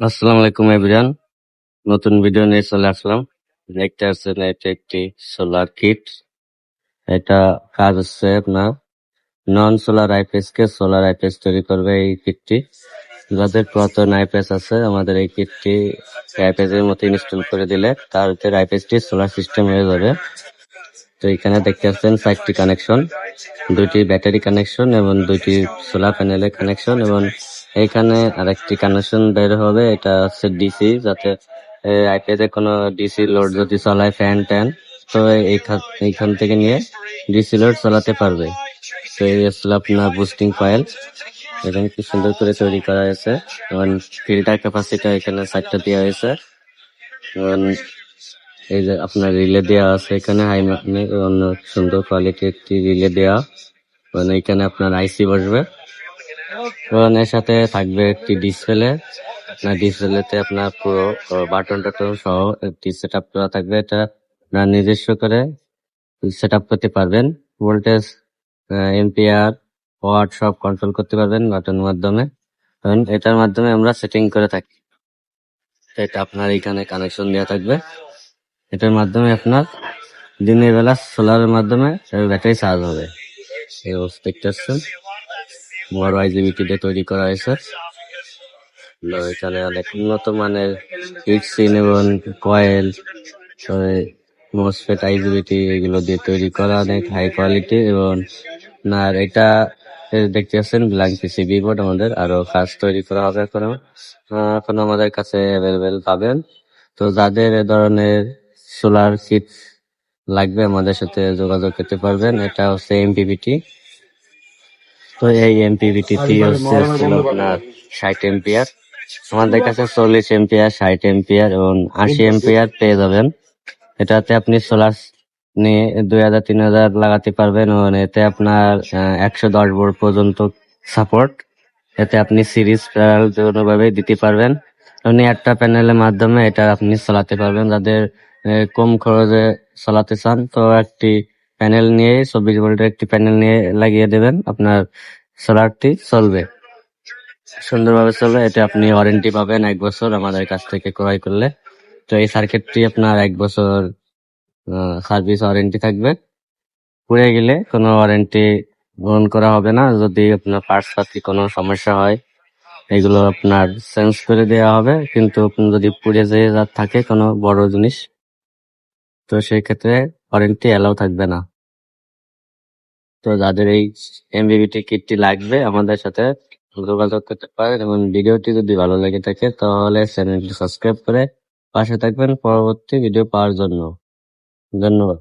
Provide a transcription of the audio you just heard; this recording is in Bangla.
আসসালামু আলাইকুম এভরিওয়ান, নতুন ভিডিও নিয়ে চলে আসলাম। দেখতে পাচ্ছেন এটা একটি সোলার কিট। এটা কাজ হচ্ছে আপনার নন সোলার আইপিএস কে সোলার আইপিএস তৈরি করবে এই কিটটি। যাদের পুরাতন আইপিএস আছে আমাদের এই কিটটি আইপিএস এর মতো ইনস্টল করে দিলে তার ভিতরে আইপিএস টি সোলার সিস্টেম হয়ে যাবে। তো এখানে দেখতে পাচ্ছেন 4টি কানেকশন, 2টি ব্যাটারি কানেকশন এবং 2টি সোলার প্যানেলের কানেকশন, এবং এখানে আরেকটি কানেকশন বের হবে, এটা হচ্ছে ডিসি, যাতে আইপ্যাড এ কোনো ডিসি লোড যদি চালায় ফ্যান ট্যান, তো এইখান থেকে নিয়ে ডিসি লোড চালাতে পারবে। তো এই হচ্ছে আপনার বুস্টিং কয়েল, এখানে কি সুন্দর করে তৈরি করা হয়েছে, এবং ফিল্টার ক্যাপাসিটি এখানে 4টা দেওয়া হয়েছে, এবং এই যে আপনার রিলে দেওয়া আছে এখানে হাই ম্যাগনেট অন্য সুন্দর কোয়ালিটির একটি রিলে দেওয়া, মানে এখানে আপনার আইসি বসবে, এবং এর সাথে থাকবে একটি ডিসপ্লে। আপনার ডিসপ্লেতে আপনার পুরো বাটন টাটন সহ একটি সেট আপ করা থাকবে। এটা আপনার নিজস্ব করে সেট আপ করতে পারবেন। ভোল্টেজ, এম্পিয়ার, ওয়াট সব কন্ট্রোল করতে পারবেন বাটনের মাধ্যমে, এবং এটার মাধ্যমে আমরা সেটিং করে থাকি। তো এটা আপনার এখানে কানেকশন দেওয়া থাকবে, এটার মাধ্যমে আপনার দিনের বেলা সোলারের মাধ্যমে ব্যাটারি চার্জ হবে। এই অবস্থা দেখতে পাচ্ছেন, বড় আইজিবিটি দিয়ে তৈরি করা হয়েছে। এখানে অনেক উন্নত মানের হিটসিন এবং কয়েল, মসফেট, আইজিবিটি এগুলো দিয়ে তৈরি করা, অনেক হাই কোয়ালিটি। এবং আপনার এটা দেখতে পাচ্ছেন ব্ল্যাঙ্ক পিসিবি বোর্ড, আমাদের আরো কাজ তৈরি করা হবে এখন আমাদের কাছে অ্যাভেলেবেল পাবেন। তো যাদের এ ধরনের সোলার কিট লাগবে আমাদের সাথে যোগাযোগ করতে পারবেন। এটা হচ্ছে এমপিপিটি। তো এই এমপিপিটি হচ্ছে আপনার 60 এম্পিয়ার, আমাদের কাছে 40 এম্পিয়ার, 60 এম্পিয়ার এবং 80 এম্পিয়ার পেয়ে যাবেন। এটাতে আপনি সোলার নিয়ে 2000-3000 লাগাতে পারবেন, এবং এতে আপনার 110 ভোল্ট পর্যন্ত সাপোর্ট। এতে আপনি সিরিজ প্যানেল ভাবে দিতে পারবেন, আপনি একটা প্যানেলের মাধ্যমে এটা আপনি চালাতে পারবেন। যাদের কম খরচে চালাতে চান, তো একটি প্যানেল নিয়ে 24 ভোল্টের একটি প্যানেল নিয়ে লাগিয়ে দেবেন, আপনার সোলারটি চলবে, সুন্দরভাবে চলবে। এটা আপনি ওয়ারেন্টি পাবেন 1 বছর আমাদের কাছ থেকে ক্রয় করলে। তো এই সার্কিটটি আপনার 1 বছর সার্ভিস ওয়ারেন্টি থাকবে, পুড়ে গেলে কোনো ওয়ারেন্টি গ্রহণ করা হবে না। যদি আপনার পার্টস পাতি কোনো সমস্যা হয় এগুলো আপনার চেঞ্জ করে দেওয়া হবে, কিন্তু যদি পুড়ে যেয়ে থাকে কোনো বড় জিনিস, তো সেই ক্ষেত্রে ওয়ারেন্টি এলাও থাকবে না। তো যাদের এই এমবিবিটি কিটটি লাগবে আমাদের সাথে যোগাযোগ করতে পারেন, এবং ভিডিওটি যদি ভালো লেগে থাকে তাহলে চ্যানেলটি সাবস্ক্রাইব করে পাশে থাকবেন পরবর্তী ভিডিও পাওয়ার জন্য। ধন্যবাদ।